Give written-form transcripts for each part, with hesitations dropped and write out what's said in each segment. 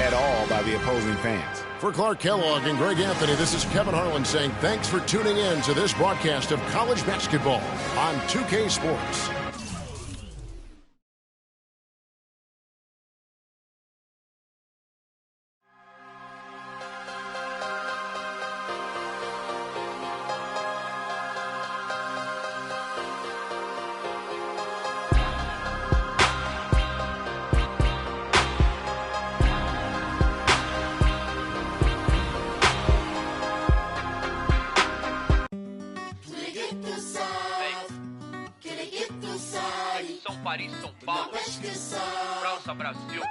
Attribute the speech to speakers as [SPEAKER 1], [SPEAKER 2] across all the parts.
[SPEAKER 1] at all by the opposing fans.
[SPEAKER 2] For Clark Kellogg and Greg Anthony, this is Kevin Harlan saying thanks for tuning in to this broadcast of college basketball on 2K Sports.
[SPEAKER 3] Paris, São Paulo, França, Brasil.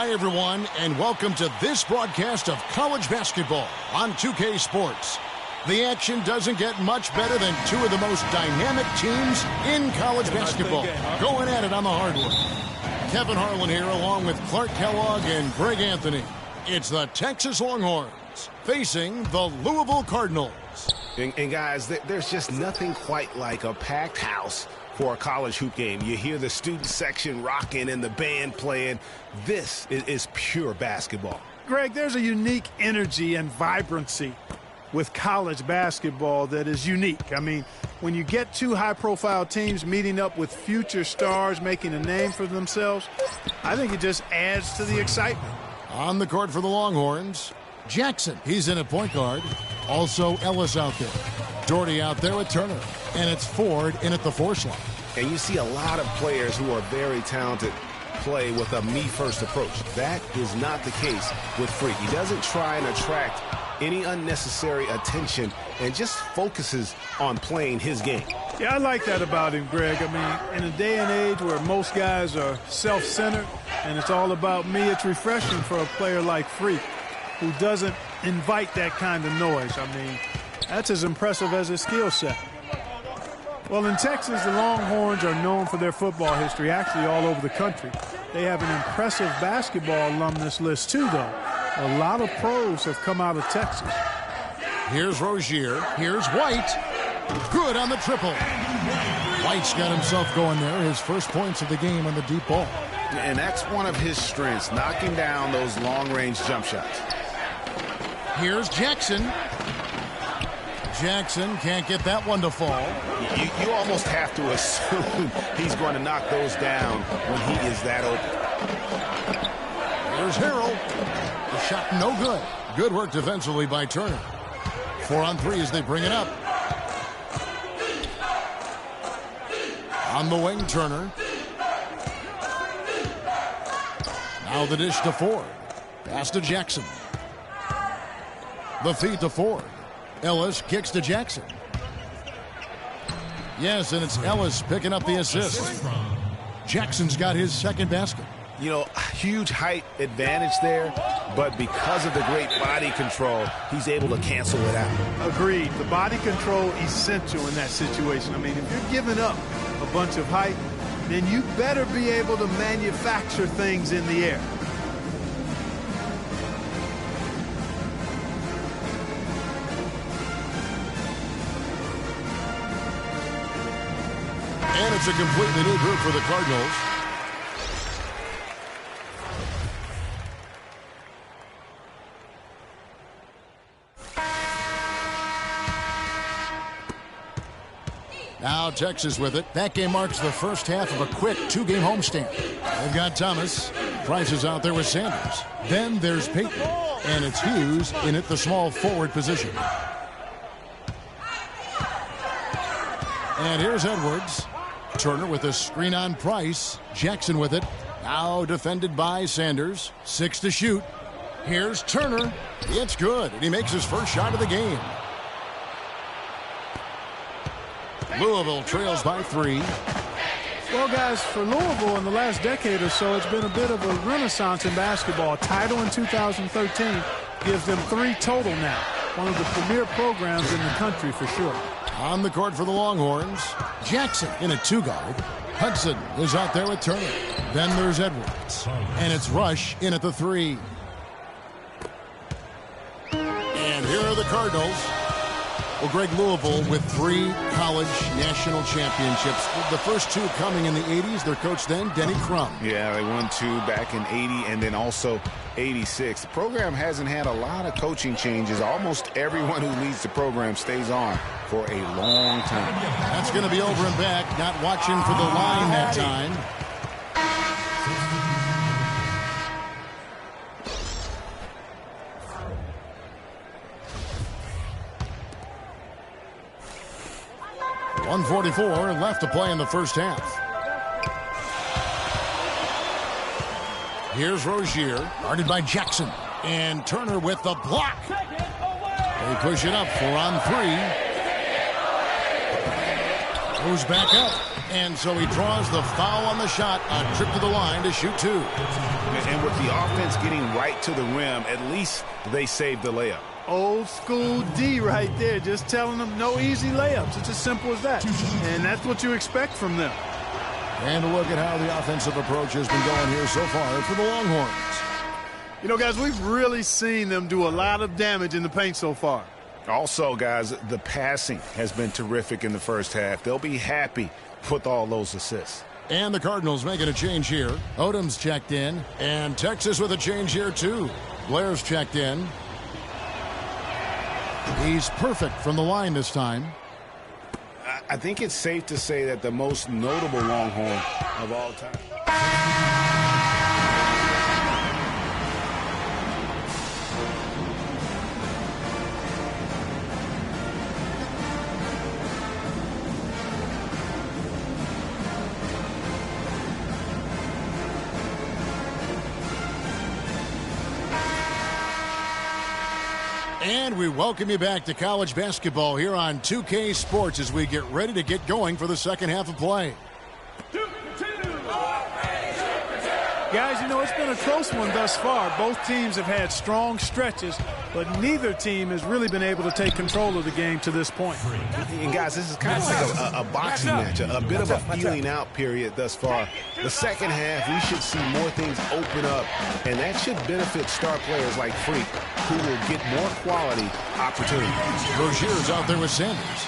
[SPEAKER 2] Hi, everyone, and welcome to this broadcast of college basketball on 2K Sports. The action doesn't get much better than two of the most dynamic teams in college basketball going at it on the hardwood. Kevin Harlan here along with Clark Kellogg and Greg Anthony. It's the Texas Longhorns facing the Louisville Cardinals.
[SPEAKER 1] And guys, there's just nothing quite like a packed house for a college hoop game. You hear the student section rocking and the band playing. This is pure basketball.
[SPEAKER 4] Greg, there's a unique energy and vibrancy with college basketball that is unique. I mean, when you get two high-profile teams meeting up with future stars making a name for themselves, I think it just adds to the excitement.
[SPEAKER 2] On the court for the Longhorns, Jackson. He's in at point guard. Also Ellis out there. Doherty out there with Turner. And it's Ford in at the 4 slot.
[SPEAKER 1] And you see a lot of players who are very talented play with a me-first approach. That is not the case with Freak. He doesn't try and attract any unnecessary attention and just focuses on playing his game.
[SPEAKER 4] Yeah, I like that about him, Greg. I mean, in a day and age where most guys are self-centered and it's all about me, it's refreshing for a player like Freak who doesn't invite that kind of noise. I mean, that's as impressive as his skill set. Well, in Texas, the Longhorns are known for their football history, actually all over the country. They have an impressive basketball alumnus list, too, though. A lot of pros have come out of Texas.
[SPEAKER 2] Here's Rozier. Here's White. Good on the triple. White's got himself going there. His first points of the game on the deep ball.
[SPEAKER 1] And that's one of his strengths, knocking down those long-range jump shots.
[SPEAKER 2] Here's Jackson. Jackson can't get that one to fall.
[SPEAKER 1] You almost have to assume he's going to knock those down when he is that open.
[SPEAKER 2] Here's Harrell. The shot no good. Good work defensively by Turner. 4 on 3 as they bring it up. On the wing, Turner. Now the dish to Ford. Pass to Jackson. The feed to Ford. Ellis kicks to Jackson. Yes, and it's Ellis picking up the assist. Jackson's got his second basket.
[SPEAKER 1] You know, huge height advantage there, but because of the great body control, he's able to cancel it out.
[SPEAKER 4] Agreed. The body control essential in that situation. I mean, if you're giving up a bunch of height, then you better be able to manufacture things in the air.
[SPEAKER 2] And it's a completely new group for the Cardinals. Now Texas with it. That game marks the first half of a quick 2-game homestand. They've got Thomas. Price is out there with Sanders. Then there's Peyton. And it's Hughes in at the small forward position. And here's Edwards. Turner with a screen on Price. Jackson with it. Now defended by Sanders. 6 to shoot. Here's Turner. It's good. And he makes his first shot of the game. Louisville trails by 3.
[SPEAKER 4] Well, guys, for Louisville in the last decade or so, it's been a bit of a renaissance in basketball. A title in 2013 gives them 3 total now. One of the premier programs in the country for sure.
[SPEAKER 2] On the court for the Longhorns, Jackson in a 2-guard. Hudson is out there with Turner. Then there's Edwards. And it's Rush in at the 3. And here are the Cardinals. Well, Greg, Louisville with 3 college national championships. The first 2 coming in the 80s. Their coach then, Denny Crum.
[SPEAKER 1] Yeah, they won 2 back in 80 and then also 86. The program hasn't had a lot of coaching changes. Almost everyone who leads the program stays on for a long time.
[SPEAKER 2] That's going to be over and back. Not watching for the line that time. .144 left to play in the first half. Here's Rozier, guarded by Jackson. And Turner with the block. They push it up 4 on 3. Goes back up. And so he draws the foul on the shot. A trip to the line to shoot 2.
[SPEAKER 1] And with the offense getting right to the rim, at least they saved the layup.
[SPEAKER 4] Old school D right there, just telling them no easy layups. It's as simple as that. And that's what you expect from them.
[SPEAKER 2] And a look at how the offensive approach has been going here so far for the Longhorns.
[SPEAKER 4] You know, guys, we've really seen them do a lot of damage in the paint so far.
[SPEAKER 1] Also, guys, the passing has been terrific in the first half. They'll be happy with all those assists.
[SPEAKER 2] And the Cardinals making a change here. Odom's checked in. And Texas with a change here, too. Blair's checked in. He's perfect from the line this time.
[SPEAKER 1] I think it's safe to say that the most notable Longhorn of all time.
[SPEAKER 2] And we welcome you back to college basketball here on 2K Sports as we get ready to get going for the second half of play.
[SPEAKER 4] Guys, you know, it's been a close one thus far. Both teams have had strong stretches, but neither team has really been able to take control of the game to this point.
[SPEAKER 1] And guys, this is kind of like a boxing match, a bit of a feeling out period thus far. The second half, we should see more things open up, and that should benefit star players like Freak, who will get more quality opportunities.
[SPEAKER 2] Rozier's out there with Sanders.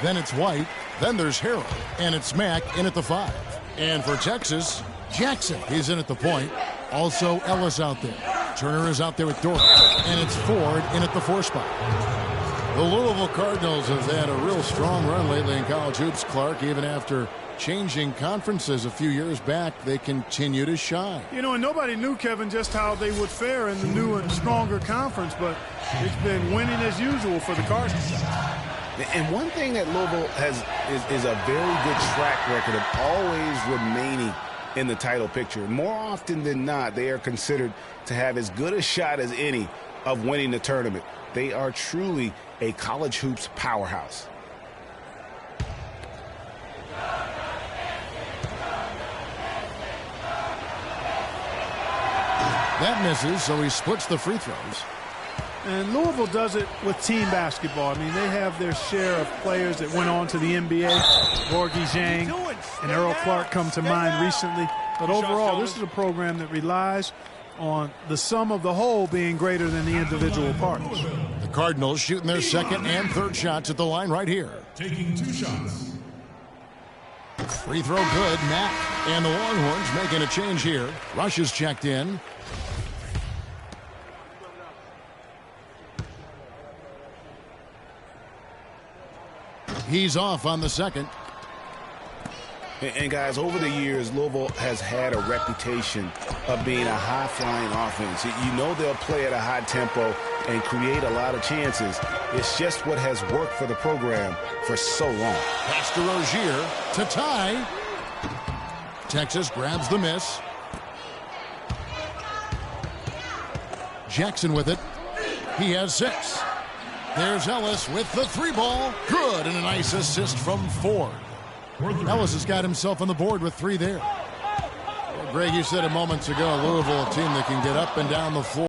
[SPEAKER 2] Then it's White. Then there's Harrell. And it's Mack in at the 5. And for Texas, Jackson is in at the point. Also Ellis out there. Turner is out there with Dort. And it's Ford in at the 4 spot. The Louisville Cardinals have had a real strong run lately in college hoops, Clark. Even after changing conferences a few years back, they continue to shine.
[SPEAKER 4] You know, and nobody knew, Kevin, just how they would fare in the new and stronger conference, but it's been winning as usual for the Cardinals.
[SPEAKER 1] And one thing that Louisville has is a very good track record of always remaining in the title picture. More often than not, they are considered to have as good a shot as any of winning the tournament. They are truly a college hoops powerhouse.
[SPEAKER 2] That misses, so he splits the free throws.
[SPEAKER 4] And Louisville does it with team basketball. I mean, they have their share of players that went on to the NBA. Gorgie Zhang and Earl Clark come to mind recently. But overall, this is a program that relies on the sum of the whole being greater than the individual parts.
[SPEAKER 2] The Cardinals shooting their second and third shots at the line right here.
[SPEAKER 5] Taking 2 shots.
[SPEAKER 2] Free throw good, Mack. And the Longhorns making a change here. Rush is checked in. He's off on the second.
[SPEAKER 1] And guys, over the years, Louisville has had a reputation of being a high-flying offense. You know they'll play at a high tempo and create a lot of chances. It's just what has worked for the program for so long.
[SPEAKER 2] Pass to Rozier to tie. Texas grabs the miss. Jackson with it. He has 6. There's Ellis with the 3 ball. Good, and a nice assist from Ford. Ellis has got himself on the board with 3 there. Well, Greg, you said a moments ago, Louisville, a team that can get up and down the floor.